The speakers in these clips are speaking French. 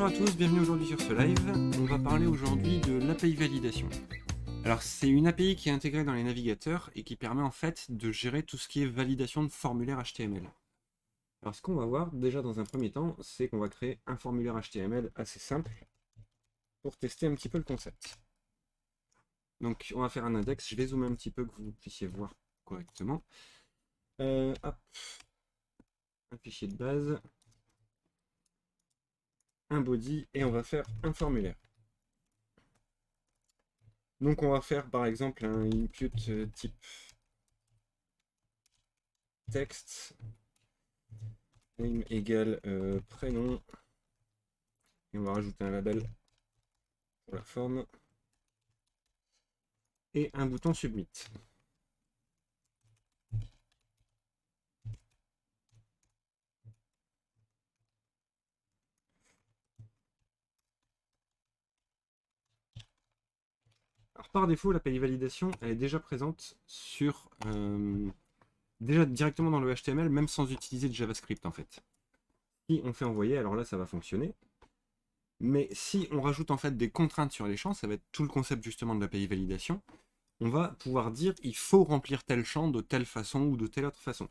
Bonjour à tous, bienvenue aujourd'hui sur ce live. On va parler aujourd'hui de l'API validation. Alors c'est une API qui est intégrée dans les navigateurs et qui permet en fait de gérer tout ce qui est validation de formulaire HTML. Alors ce qu'on va voir déjà dans un premier temps, c'est qu'on va créer un formulaire HTML assez simple pour tester un petit peu le concept. Donc on va faire un index, je vais zoomer un petit peu que vous puissiez voir correctement. Hop. Un fichier de base, un body et on va faire un formulaire. Donc on va faire par exemple un input type texte, name égale prénom, et on va rajouter un label pour la forme, et un bouton submit. Alors par défaut, l'API validation, elle est déjà présente sur déjà directement dans le HTML, même sans utiliser de JavaScript en fait. Si on fait envoyer, alors là ça va fonctionner. Mais si on rajoute en fait des contraintes sur les champs, ça va être tout le concept justement de l'API validation, on va pouvoir dire il faut remplir tel champ de telle façon ou de telle autre façon.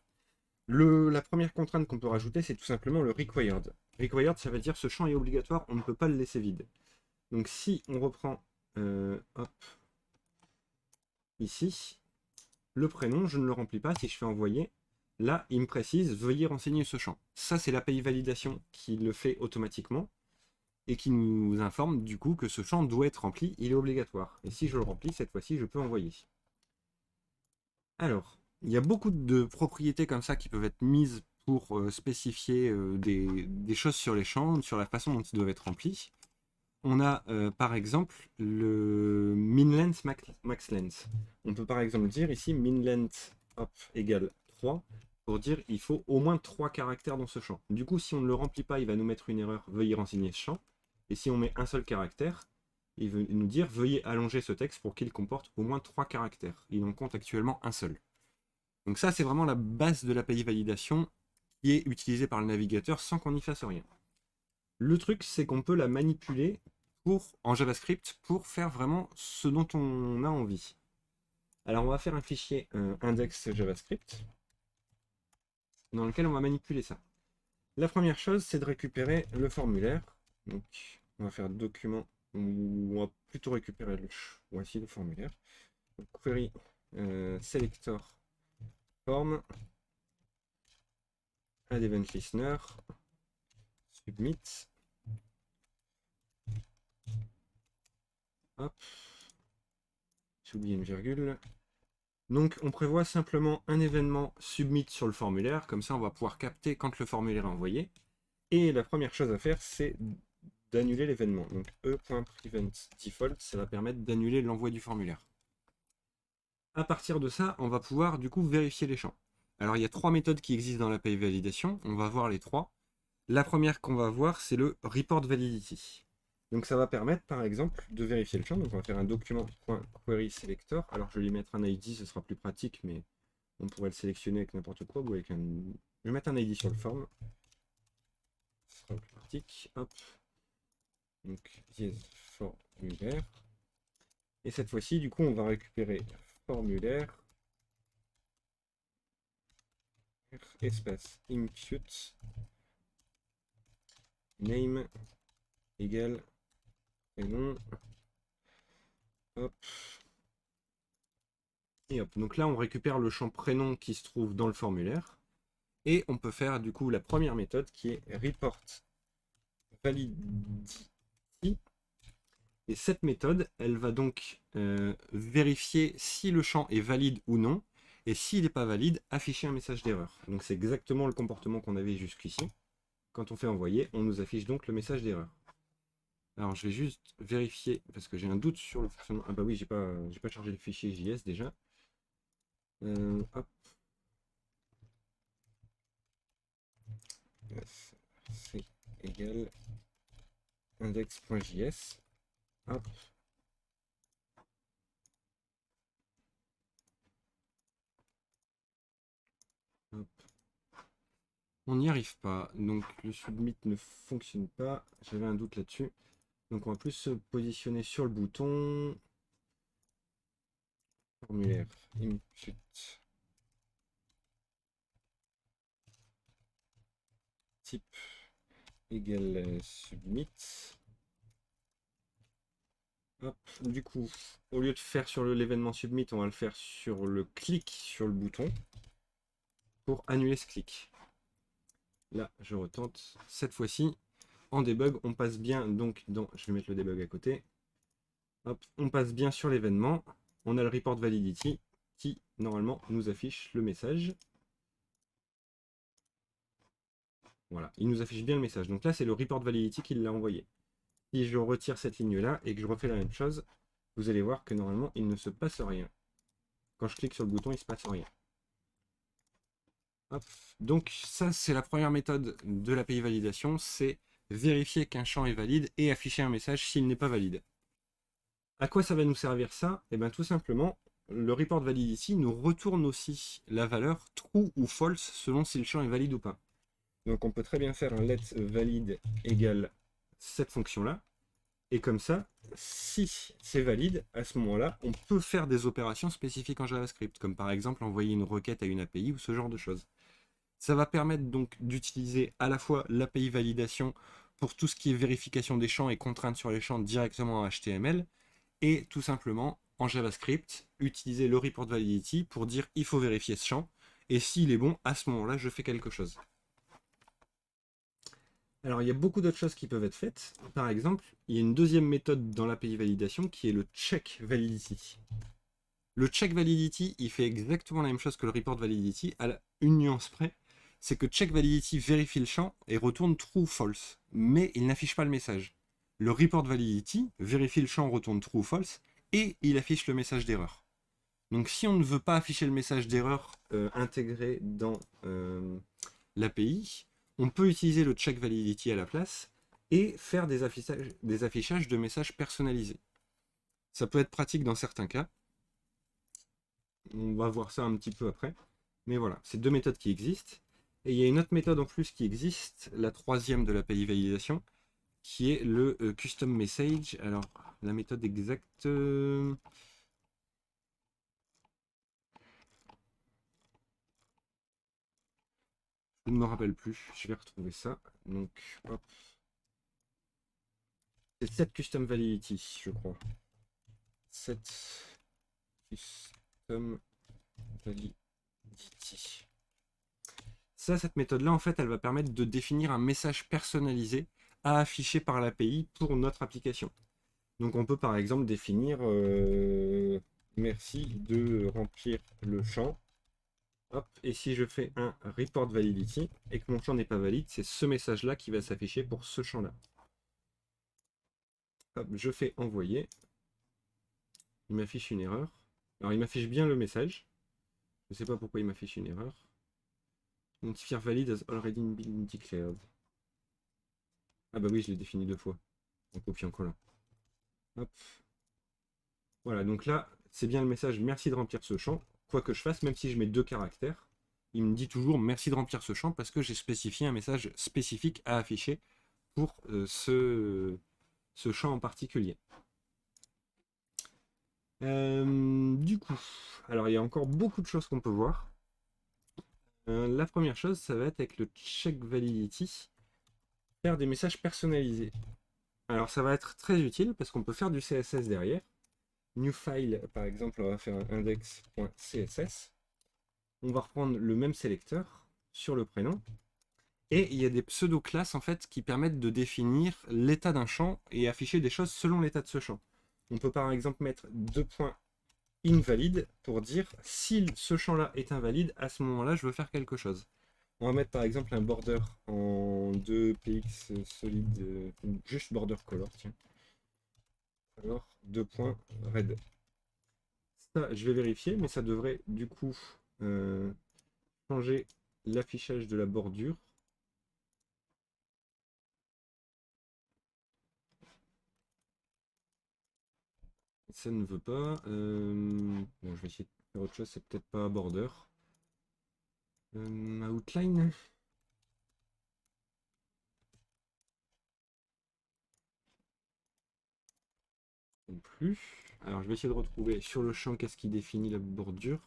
La première contrainte qu'on peut rajouter, c'est tout simplement le required. Required, ça veut dire ce champ est obligatoire, on ne peut pas le laisser vide. Donc si on reprend hop, ici, le prénom, je ne le remplis pas, si je fais envoyer, là, il me précise, veuillez renseigner ce champ. Ça, c'est l'API validation qui le fait automatiquement et qui nous informe du coup que ce champ doit être rempli, il est obligatoire. Et si je le remplis, cette fois-ci, je peux envoyer. Alors, il y a beaucoup de propriétés comme ça qui peuvent être mises pour spécifier des choses sur les champs, sur la façon dont ils doivent être remplis. On a par exemple le minLength maxLength. On peut par exemple dire ici minLength égale 3 pour dire il faut au moins 3 caractères dans ce champ. Du coup, si on ne le remplit pas, il va nous mettre une erreur, veuillez renseigner ce champ. Et si on met un seul caractère, il va nous dire veuillez allonger ce texte pour qu'il comporte au moins 3 caractères. Il en compte actuellement un seul. Donc ça, c'est vraiment la base de l'API validation qui est utilisée par le navigateur sans qu'on n'y fasse rien. Le truc, c'est qu'on peut la manipuler en JavaScript pour faire vraiment ce dont on a envie. Alors on va faire un fichier index JavaScript dans lequel on va manipuler ça. La première chose, c'est de récupérer le formulaire. Donc on va faire document, on va plutôt récupérer voici le formulaire. Donc, query selector form add event listener submit. Hop, j'ai oublié une virgule. Donc on prévoit simplement un événement submit sur le formulaire, comme ça on va pouvoir capter quand le formulaire est envoyé. Et la première chose à faire, c'est d'annuler l'événement. Donc e.prevent default, ça va permettre d'annuler l'envoi du formulaire. À partir de ça, on va pouvoir du coup vérifier les champs. Alors il y a 3 méthodes qui existent dans l'API validation, on va voir les 3. La première qu'on va voir, c'est le report validity. Donc ça va permettre par exemple de vérifier le champ. Donc on va faire un document.query selector. Alors je vais lui mettre un ID, ce sera plus pratique, mais on pourrait le sélectionner avec n'importe quoi ou avec un. Je vais mettre un ID sur le form. Ce sera plus pratique. Hop. Donc dièse formulaire. Et cette fois-ci, du coup, on va récupérer formulaire espace impute name égale prénom. Hop. Et hop, donc là on récupère le champ prénom qui se trouve dans le formulaire. Et on peut faire du coup la première méthode qui est report validity. Et cette méthode, elle va donc vérifier si le champ est valide ou non. Et s'il n'est pas valide, afficher un message d'erreur. Donc c'est exactement le comportement qu'on avait jusqu'ici. Quand on fait envoyer, on nous affiche donc le message d'erreur. Alors je vais juste vérifier, parce que j'ai un doute sur le fonctionnement. Ah bah oui, j'ai pas chargé le fichier JS déjà. Hop. C'est égal index.js. Hop. Hop. On n'y arrive pas. Donc le submit ne fonctionne pas. J'avais un doute là-dessus. Donc on va plus se positionner sur le bouton. Formulaire. Input. Type égale submit. Hop. Du coup, au lieu de faire sur l'événement submit, on va le faire sur le clic sur le bouton pour annuler ce clic. Là, je retente. Cette fois-ci, en debug, on passe bien donc dans. Je vais mettre le debug à côté. Hop, on passe bien sur l'événement. On a le report validity qui, normalement, nous affiche le message. Voilà, il nous affiche bien le message. Donc là, c'est le report validity qui l'a envoyé. Si je retire cette ligne-là et que je refais la même chose, vous allez voir que normalement, il ne se passe rien. Quand je clique sur le bouton, il ne se passe rien. Hop. Donc ça, c'est la première méthode de l'API validation, c'est vérifier qu'un champ est valide et afficher un message s'il n'est pas valide. À quoi ça va nous servir ça? Eh bien tout simplement, le report validity nous retourne aussi la valeur true ou false selon si le champ est valide ou pas. Donc on peut très bien faire un let valide égale cette fonction-là. Et comme ça, si c'est valide, à ce moment-là, on peut faire des opérations spécifiques en JavaScript, comme par exemple envoyer une requête à une API ou ce genre de choses. Ça va permettre donc d'utiliser à la fois l'API validation pour tout ce qui est vérification des champs et contraintes sur les champs directement en HTML, et tout simplement en JavaScript, utiliser le report validity pour dire il faut vérifier ce champ, et s'il est bon, à ce moment-là, je fais quelque chose. Alors, il y a beaucoup d'autres choses qui peuvent être faites. Par exemple, il y a une deuxième méthode dans l'API validation qui est le check validity. Le check validity, il fait exactement la même chose que le report validity, à une nuance près. C'est que check validity vérifie le champ et retourne true ou false, mais il n'affiche pas le message. Le report validity vérifie le champ, retourne true ou false, et il affiche le message d'erreur. Donc si on ne veut pas afficher le message d'erreur intégré dans l'API, on peut utiliser le check validity à la place et faire des affichages de messages personnalisés. Ça peut être pratique dans certains cas. On va voir ça un petit peu après. Mais voilà, c'est deux méthodes qui existent. Et il y a une autre méthode en plus qui existe, la troisième de l'API validation, qui est le custom message. Alors, la méthode exacte, je ne me rappelle plus. Je vais retrouver ça. Donc, hop. C'est set custom validity, je crois. Set custom validity. Ça, cette méthode-là, en fait, elle va permettre de définir un message personnalisé à afficher par l'API pour notre application. Donc on peut par exemple définir merci de remplir le champ. Hop, et si je fais un report validity et que mon champ n'est pas valide, c'est ce message-là qui va s'afficher pour ce champ-là. Hop, je fais envoyer. Il m'affiche une erreur. Alors il m'affiche bien le message. Je ne sais pas pourquoi il m'affiche une erreur. Notifier valid has already been declared. Ah bah oui, je l'ai défini deux fois. En copiant collant. Hop. Voilà, donc là, c'est bien le message merci de remplir ce champ. Quoi que je fasse, même si je mets deux caractères, il me dit toujours merci de remplir ce champ parce que j'ai spécifié un message spécifique à afficher pour ce champ en particulier. Du coup, alors il y a encore beaucoup de choses qu'on peut voir. La première chose, ça va être avec le check validity, faire des messages personnalisés. Alors ça va être très utile parce qu'on peut faire du CSS derrière. New file, par exemple, on va faire un index.css. On va reprendre le même sélecteur sur le prénom. Et il y a des pseudo-classes en fait qui permettent de définir l'état d'un champ et afficher des choses selon l'état de ce champ. On peut par exemple mettre deux points invalide pour dire si ce champ-là est invalide, à ce moment-là, je veux faire quelque chose. On va mettre par exemple un border en 2px solide, juste border color, tiens. Alors, deux points red. Ça, je vais vérifier, mais ça devrait du coup changer l'affichage de la bordure. Ça ne veut pas. Bon, je vais essayer de faire autre chose, c'est peut-être pas border. Outline. plus. Alors je vais essayer de retrouver sur le champ qu'est-ce qui définit la bordure.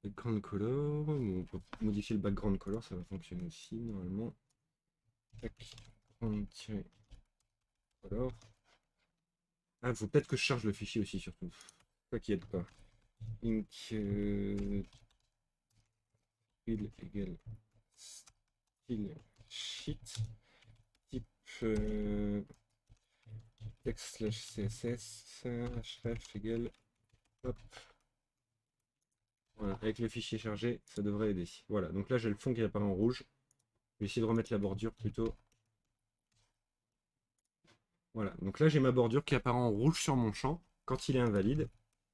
Background color. Bon, on peut modifier le background color, ça va fonctionner aussi normalement. Tac. Background-color. Ah, il faut peut-être que je charge le fichier aussi surtout. Quoi qui aide pas. Ink fill égale style sheet type text slash css href égale hop. Voilà, avec le fichier chargé, ça devrait aider. Voilà, donc là j'ai le fond qui apparaît en rouge. Je vais essayer de remettre la bordure plutôt. Voilà, donc là j'ai ma bordure qui apparaît en rouge sur mon champ quand il est invalide.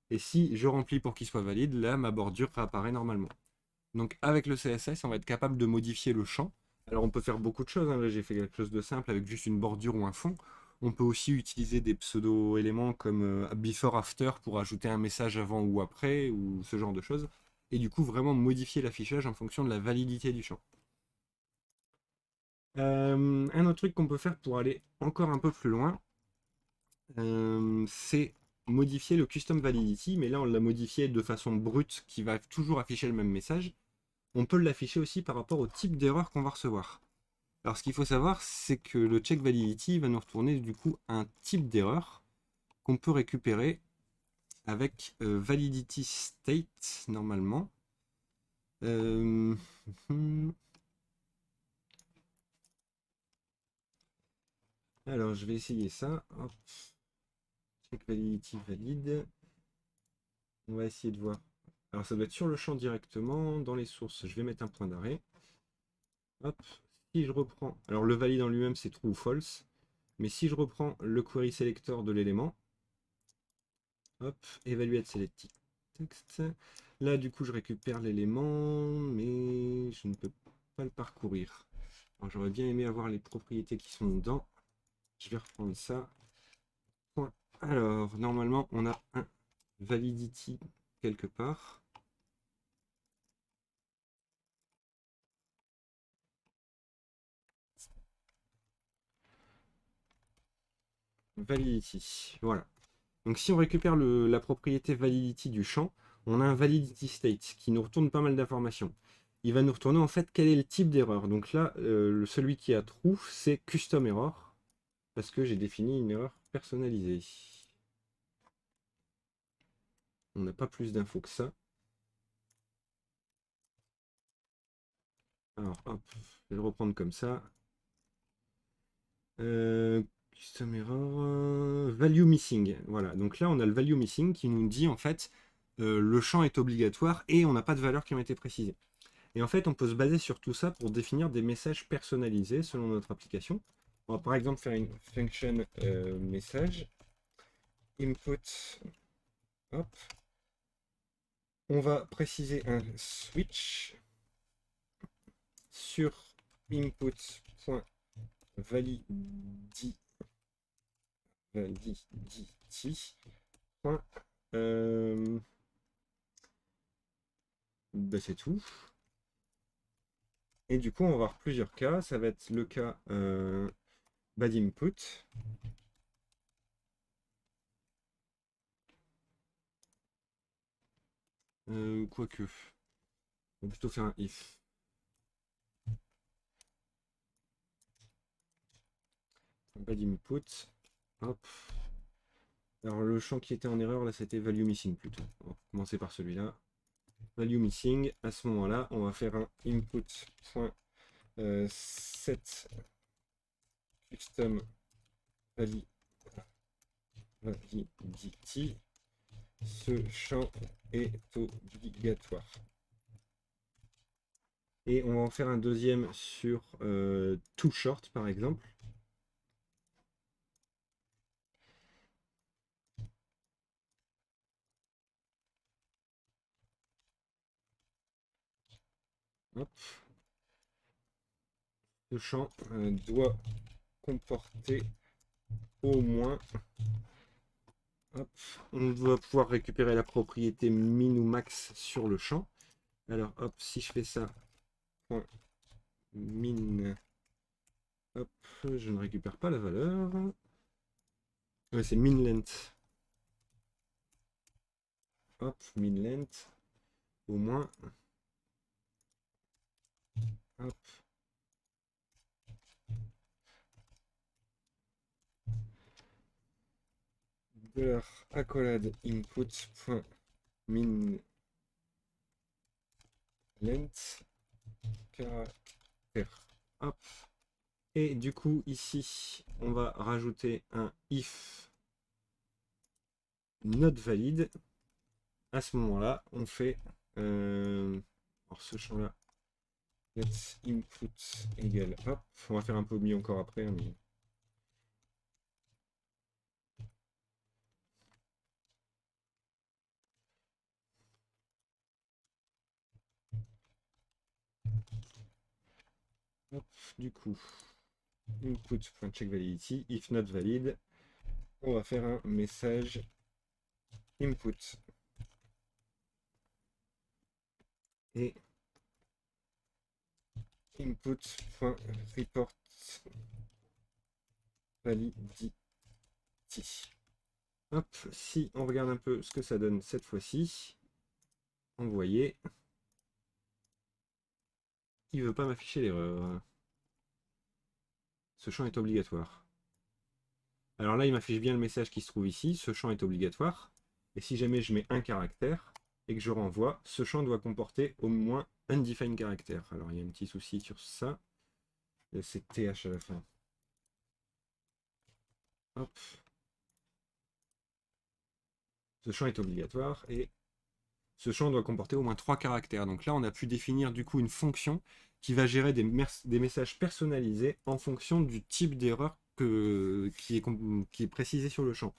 Et si je remplis pour qu'il soit valide, là ma bordure réapparaît normalement. Donc avec le CSS, on va être capable de modifier le champ. Alors on peut faire beaucoup de choses, hein. Là j'ai fait quelque chose de simple avec juste une bordure ou un fond. On peut aussi utiliser des pseudo-éléments comme before after pour ajouter un message avant ou après ou ce genre de choses. Et du coup vraiment modifier l'affichage en fonction de la validité du champ. Un autre truc qu'on peut faire pour aller encore un peu plus loin, c'est modifier le custom validity, mais là on l'a modifié de façon brute qui va toujours afficher le même message. On peut l'afficher aussi par rapport au type d'erreur qu'on va recevoir. Alors ce qu'il faut savoir, c'est que le check validity va nous retourner du coup un type d'erreur qu'on peut récupérer avec validity state normalement. Euh, Alors je vais essayer ça. Hop. Check validity valide. On va essayer de voir. Alors ça doit être sur le champ directement, dans les sources. Je vais mettre un point d'arrêt. Hop. Si je reprends. Alors le valide en lui-même c'est true ou false. Mais si je reprends le query selector de l'élément, hop, evaluate select text. Là, du coup, je récupère l'élément, mais je ne peux pas le parcourir. Alors, j'aurais bien aimé avoir les propriétés qui sont dedans. Je vais reprendre ça. Point. Alors, normalement, on a un validity quelque part. Validity. Voilà. Donc, si on récupère la propriété validity du champ, on a un validity state qui nous retourne pas mal d'informations. Il va nous retourner en fait quel est le type d'erreur. Donc là, celui qui a true, c'est custom error, parce que j'ai défini une erreur personnalisée. On n'a pas plus d'infos que ça. Alors hop, je vais le reprendre comme ça. Custom error, value missing. Voilà, donc là on a le value missing qui nous dit en fait le champ est obligatoire et on n'a pas de valeur qui ont été précisées. Et en fait, on peut se baser sur tout ça pour définir des messages personnalisés selon notre application. On va par exemple faire une function message input. Hop. On va préciser un switch sur input.validity. Ben c'est tout. Et du coup, on va avoir plusieurs cas. Ça va être le cas bad input. Quoique. On va plutôt faire un if. Bad input. Hop. Alors le champ qui était en erreur, là, c'était value missing plutôt. On va commencer par celui-là. Value missing. À ce moment-là, on va faire un input.set custom validity. Ce champ est obligatoire. Et on va en faire un deuxième sur too short par exemple. Hop. Ce champ doit comporter au moins. Hop. On va pouvoir récupérer la propriété min ou max sur le champ. Alors hop, si je fais ça, point min, hop, je ne récupère pas la valeur. Ouais, c'est min length. hop, mid-length, au moins, hop, $accolade input.min length caractère. Hop. Et du coup, ici, on va rajouter un if not valide. À ce moment-là, on fait alors ce champ-là, let's input égale hop. On va faire un peu mieux encore après, hein, mais hop, du coup, input.checkValidity, if not valid, on va faire un message input. Et input.report validity. Hop, si on regarde un peu ce que ça donne cette fois-ci, vous voyez, il veut pas m'afficher l'erreur. Ce champ est obligatoire. Alors là, il m'affiche bien le message qui se trouve ici. Ce champ est obligatoire. Et si jamais je mets un caractère et que je renvoie, ce champ doit comporter au moins undefined caractère. Alors il y a un petit souci sur ça. C'est TH à la fin. Hop. Ce champ est obligatoire et ce champ doit comporter au moins 3 caractères. Donc là, on a pu définir du coup une fonction qui va gérer des messages personnalisés en fonction du type d'erreur qui est précisé sur le champ.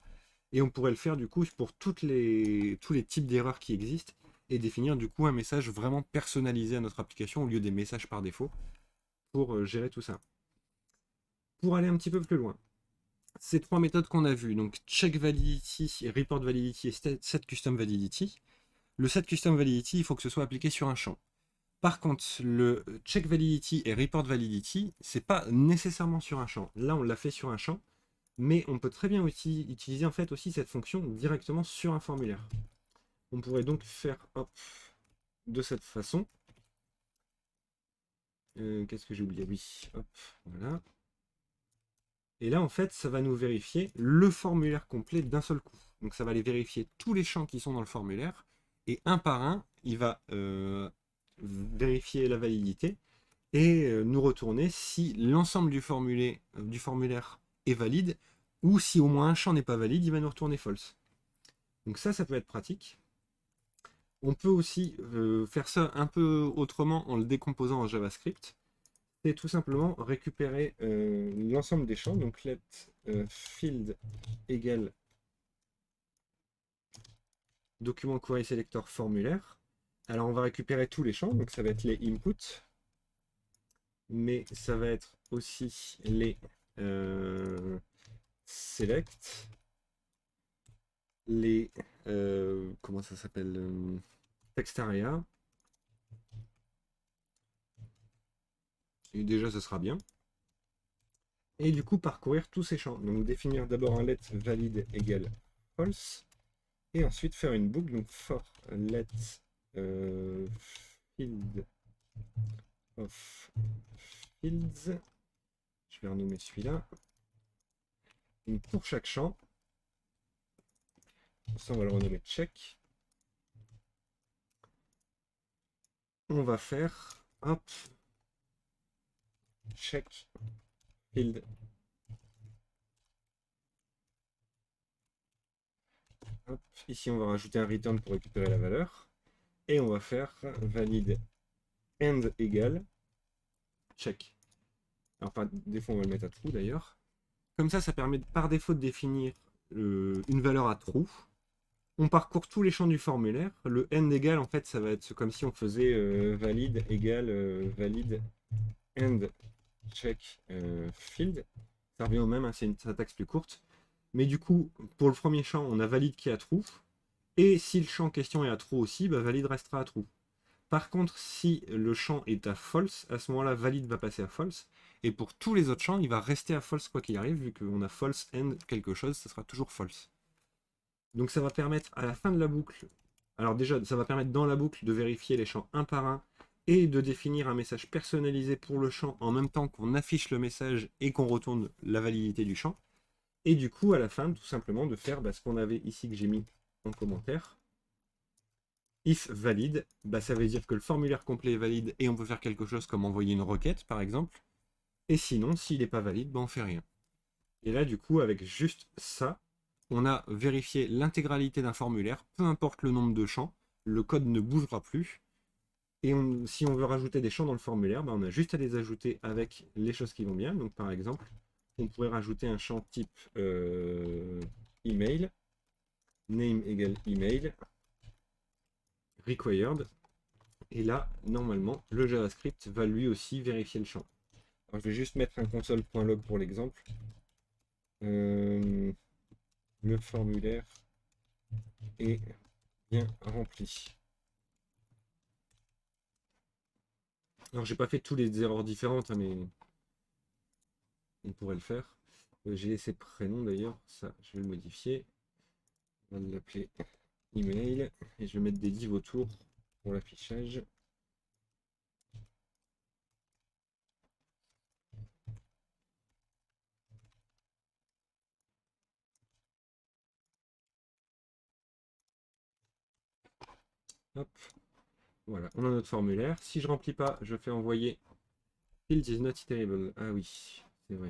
Et on pourrait le faire du coup pour tous les types d'erreurs qui existent et définir du coup un message vraiment personnalisé à notre application au lieu des messages par défaut pour gérer tout ça. Pour aller un petit peu plus loin, ces trois méthodes qu'on a vues, donc check validity, report validity et set custom validity, le set custom validity, il faut que ce soit appliqué sur un champ. Par contre, le check validity et report validity, c'est pas nécessairement sur un champ. Là, on l'a fait sur un champ, mais on peut très bien aussi utiliser en fait aussi cette fonction directement sur un formulaire. On pourrait donc faire hop, de cette façon. Qu'est-ce que j'ai oublié? Oui, hop, voilà. Et là, en fait, ça va nous vérifier le formulaire complet d'un seul coup. Donc ça va aller vérifier tous les champs qui sont dans le formulaire, et un par un, il va vérifier la validité et nous retourner si l'ensemble du formulaire est valide, ou si au moins un champ n'est pas valide, il va nous retourner false. Donc ça peut être pratique. On peut aussi faire ça un peu autrement en le décomposant en JavaScript. C'est tout simplement récupérer l'ensemble des champs. Donc let field égale document query selector formulaire. Alors on va récupérer tous les champs, donc ça va être les inputs, mais ça va être aussi les select, les comment ça s'appelle, text area. Et déjà ce sera bien. Et du coup parcourir tous ces champs. Donc définir d'abord un let valide égale false. Et ensuite faire une boucle, donc for let field of fields. Je vais renommer celui-là. Donc pour chaque champ, ça on va le renommer check. On va faire hop, check field. Hop, ici on va rajouter un return pour récupérer la valeur. Et on va faire valide end égale check. Alors par défaut on va le mettre à true d'ailleurs. Comme ça permet par défaut de définir une valeur à true. On parcourt tous les champs du formulaire. Le end égale, en fait, ça va être comme si on faisait valide égale valide end check field. Ça revient au même, hein, c'est une syntaxe plus courte. Mais du coup, pour le premier champ, on a valide qui est à true. Et si le champ question est à true aussi, bah, valide restera à true. Par contre, si le champ est à false, à ce moment-là, valide va passer à false. Et pour tous les autres champs, il va rester à false quoi qu'il arrive, vu qu'on a false end quelque chose, ça sera toujours false. Donc ça va permettre à la fin de la boucle Alors déjà, ça va permettre dans la boucle de vérifier les champs un par un et de définir un message personnalisé pour le champ en même temps qu'on affiche le message et qu'on retourne la validité du champ. Et du coup, à la fin, tout simplement de faire ce qu'on avait ici que j'ai mis en commentaire. If valide, ça veut dire que le formulaire complet est valide et on peut faire quelque chose comme envoyer une requête par exemple. Et sinon, s'il n'est pas valide, on fait rien. Et là, du coup, avec juste ça, on a vérifié l'intégralité d'un formulaire, peu importe le nombre de champs, le code ne bougera plus. Et si on veut rajouter des champs dans le formulaire, on a juste à les ajouter avec les choses qui vont bien. Donc par exemple, on pourrait rajouter un champ type email, name égale email, required. Et là, normalement, le JavaScript va lui aussi vérifier le champ. Alors, je vais juste mettre un console.log pour l'exemple. Le formulaire est bien rempli. Alors, j'ai pas fait tous les erreurs différentes, hein, mais on pourrait le faire. J'ai laissé prénom d'ailleurs, ça je vais le modifier. On va l'appeler email et je vais mettre des divs autour pour l'affichage. Hop, voilà, on a notre formulaire. Si je remplis pas, je fais envoyer field is not iterable. Ah oui, c'est vrai.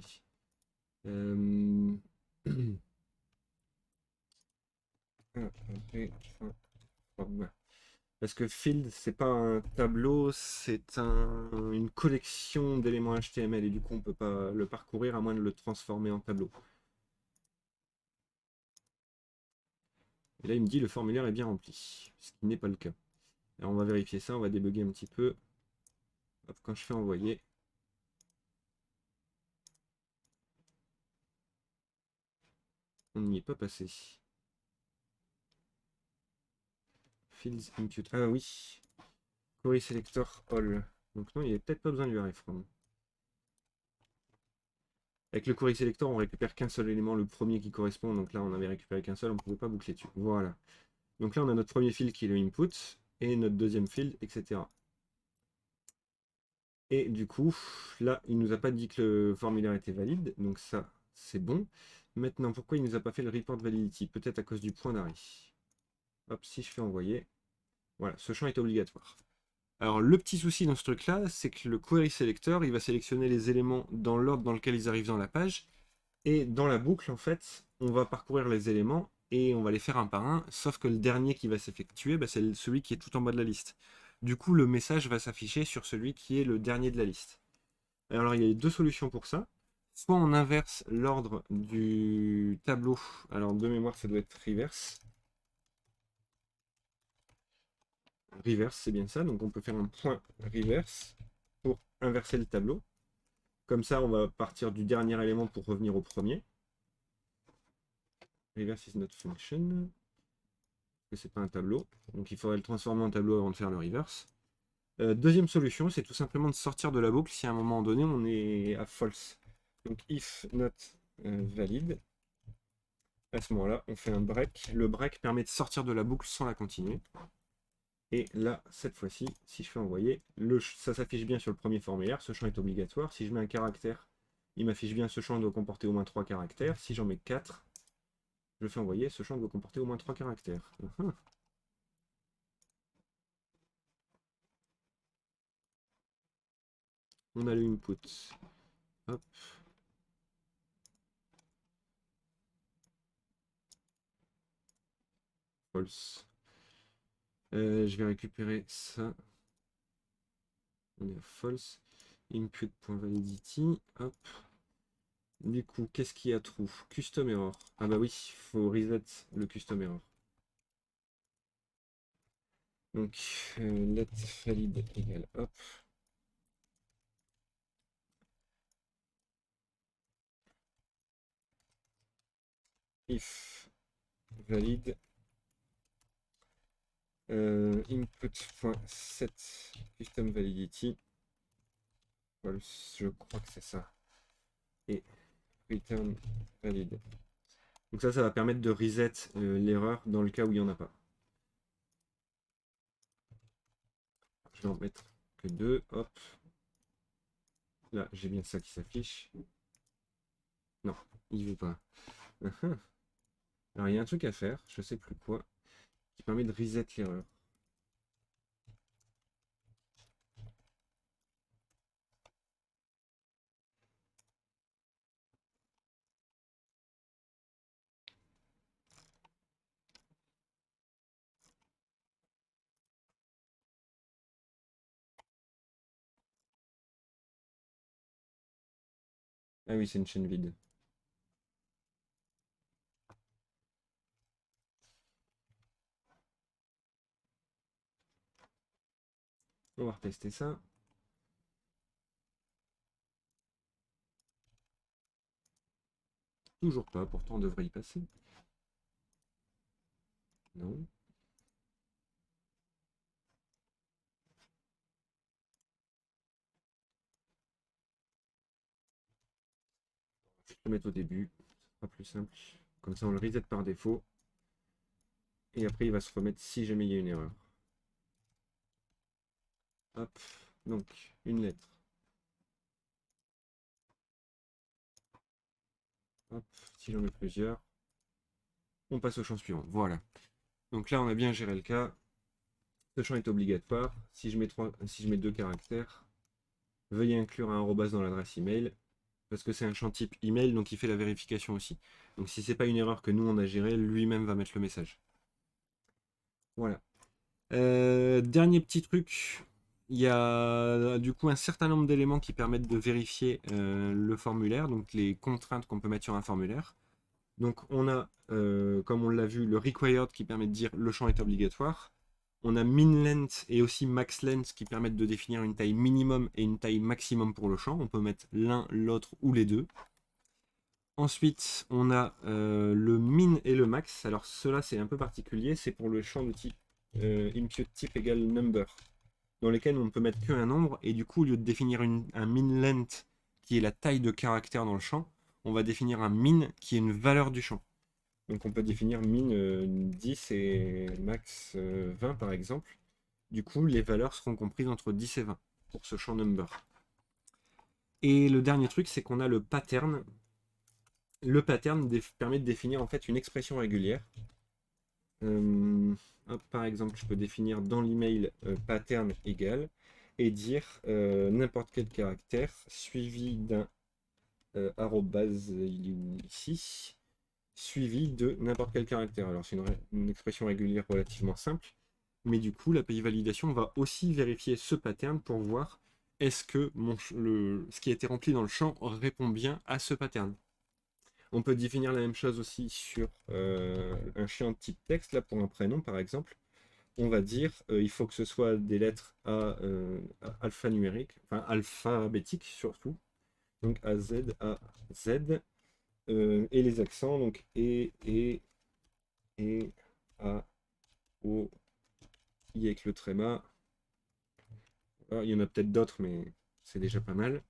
Euh... Parce que field, c'est pas un tableau, c'est une collection d'éléments HTML et du coup on peut pas le parcourir à moins de le transformer en tableau. Et là il me dit le formulaire est bien rempli, ce qui n'est pas le cas. Alors on va vérifier ça, on va débugger un petit peu. Hop, quand je fais envoyer, on n'y est pas passé. Fields input. Ah oui, query selector all. Donc non, il n'y avait peut-être pas besoin du iframe. Avec le query selector, on récupère qu'un seul élément, le premier qui correspond. Donc là, on avait récupéré qu'un seul, on ne pouvait pas boucler dessus. Voilà. Donc là, on a notre premier field qui est le input et notre deuxième field, etc. Et du coup, là, il nous a pas dit que le formulaire était valide. Donc ça, c'est bon. Maintenant, pourquoi il nous a pas fait le report validity? Peut-être à cause du point d'arrêt. Hop, si je fais envoyer, voilà, ce champ est obligatoire. Alors le petit souci dans ce truc-là, c'est que le query selector, il va sélectionner les éléments dans l'ordre dans lequel ils arrivent dans la page. Et dans la boucle, en fait, on va parcourir les éléments et on va les faire un par un, sauf que le dernier qui va s'effectuer, c'est celui qui est tout en bas de la liste. Du coup, le message va s'afficher sur celui qui est le dernier de la liste. Alors, il y a deux solutions pour ça. Soit on inverse l'ordre du tableau. Alors, de mémoire, ça doit être reverse. Reverse, c'est bien ça. Donc, on peut faire un point reverse pour inverser le tableau. Comme ça, on va partir du dernier élément pour revenir au premier. Reverse is not function. C'est pas un tableau. Donc, il faudrait le transformer en tableau avant de faire le reverse. Deuxième solution, c'est tout simplement de sortir de la boucle si à un moment donné, on est à false. Donc, if not valide. À ce moment-là, on fait un break. Le break permet de sortir de la boucle sans la continuer. Et là, cette fois-ci, si je fais envoyer, ça s'affiche bien sur le premier formulaire. Ce champ est obligatoire. Si je mets un caractère, il m'affiche bien ce champ doit comporter au moins 3 caractères. Si j'en mets 4, je fais envoyer, ce champ doit comporter au moins 3 caractères. On a le input. Hop. False. Je vais récupérer ça. On est à false. Input.validity. Hop. Du coup, qu'est-ce qu'il y a true? Custom error. Ah bah oui, il faut reset le custom error. Donc, let valide égale hop. If valide input.set custom validity. False, je crois que c'est ça. Et return valide. Donc ça va permettre de reset l'erreur dans le cas où il n'y en a pas. vais en mettre que 2. Hop. Là, j'ai bien ça qui s'affiche. Non, il veut pas. Alors, il y a un truc à faire, je sais plus quoi, qui permet de reset l'erreur. Ah oui, c'est une chaîne vide. On va retester ça. Toujours pas, pourtant on devrait y passer. Non. Je vais le mettre au début, ce sera plus simple. Comme ça on le reset par défaut. Et après il va se remettre si jamais il y a une erreur. Hop, donc une lettre. Hop, si j'en mets plusieurs, on passe au champ suivant. Voilà. Donc là on a bien géré le cas. Ce champ est obligatoire. Si je mets 2 caractères, veuillez inclure un arrobas dans l'adresse email. Parce que c'est un champ type email, donc il fait la vérification aussi. Donc si c'est pas une erreur que nous on a gérée, lui-même va mettre le message. Voilà. Dernier petit truc, il y a du coup un certain nombre d'éléments qui permettent de vérifier le formulaire, donc les contraintes qu'on peut mettre sur un formulaire. Donc on a, comme on l'a vu, le required qui permet de dire le champ est obligatoire. On a min length et aussi max length qui permettent de définir une taille minimum et une taille maximum pour le champ. On peut mettre l'un, l'autre ou les deux. Ensuite, on a le min et le max. Alors cela c'est un peu particulier, c'est pour le champ de type impute type égale number, dans lesquels on ne peut mettre qu'un nombre, et du coup au lieu de définir un min length qui est la taille de caractère dans le champ, on va définir un min qui est une valeur du champ. Donc on peut définir min 10 et max 20 par exemple. Du coup les valeurs seront comprises entre 10 et 20 pour ce champ number. Et le dernier truc c'est qu'on a le pattern. Le pattern permet de définir en fait une expression régulière. Hop, par exemple, je peux définir dans l'email pattern égal et dire n'importe quel caractère suivi d'un arrobase, il est où ici, suivi de n'importe quel caractère. Alors c'est une expression régulière relativement simple, mais du coup l'API validation va aussi vérifier ce pattern pour voir est-ce que ce qui a été rempli dans le champ répond bien à ce pattern. On peut définir la même chose aussi sur un champ de type texte, là pour un prénom par exemple. On va dire il faut que ce soit des lettres alphanumériques, enfin alphabétiques surtout, donc A, Z, A, Z, et les accents, donc A, O, I avec le tréma. Ah, il y en a peut-être d'autres, mais c'est déjà pas mal.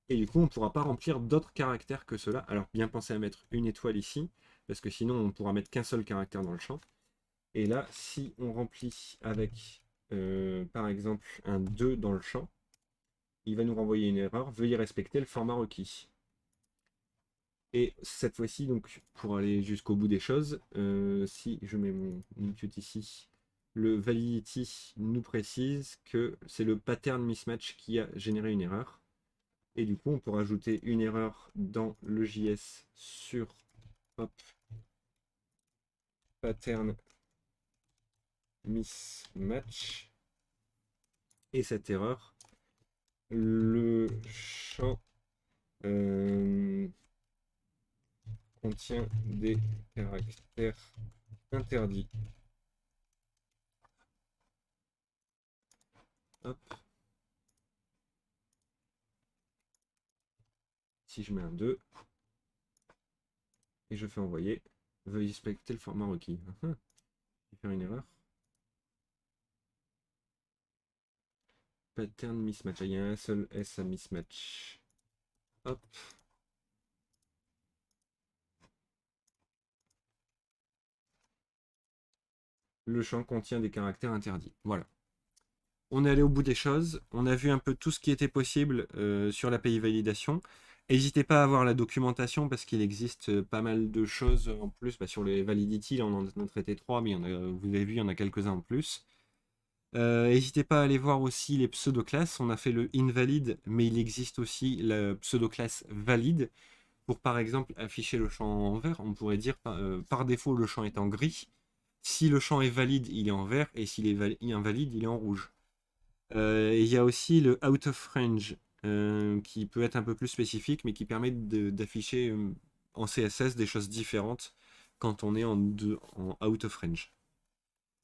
Et du coup, on ne pourra pas remplir d'autres caractères que cela. Alors, bien penser à mettre une étoile ici, parce que sinon, on ne pourra mettre qu'un seul caractère dans le champ. Et là, si on remplit avec, par exemple, un 2 dans le champ, il va nous renvoyer une erreur. Veuillez respecter le format requis. Et cette fois-ci, donc, pour aller jusqu'au bout des choses, si je mets mon input ici, le validity nous précise que c'est le pattern mismatch qui a généré une erreur. Et du coup, on peut rajouter une erreur dans le JS sur hop, pattern mismatch. Et cette erreur, le champ contient des caractères interdits. Hop. Si je mets un 2 et je fais envoyer, veuillez respecter le format requis. Je vais faire une erreur. Pattern mismatch. Ah, il y a un seul S à mismatch. Hop. Le champ contient des caractères interdits. Voilà. On est allé au bout des choses, on a vu un peu tout ce qui était possible sur l'API validation. N'hésitez pas à voir la documentation parce qu'il existe pas mal de choses en plus. Bah, sur les validity, là, on en a traité trois, mais vous avez vu, il y en a quelques-uns en plus. N'hésitez pas à aller voir aussi les pseudo-classes. On a fait le invalid, mais il existe aussi la pseudo-classe valide. Pour par exemple afficher le champ en vert, on pourrait dire par défaut le champ est en gris. Si le champ est valide, il est en vert, et s'il est invalide, il est en rouge. Et il y a aussi le out of range, qui peut être un peu plus spécifique, mais qui permet d'afficher en CSS des choses différentes quand on est en out of range.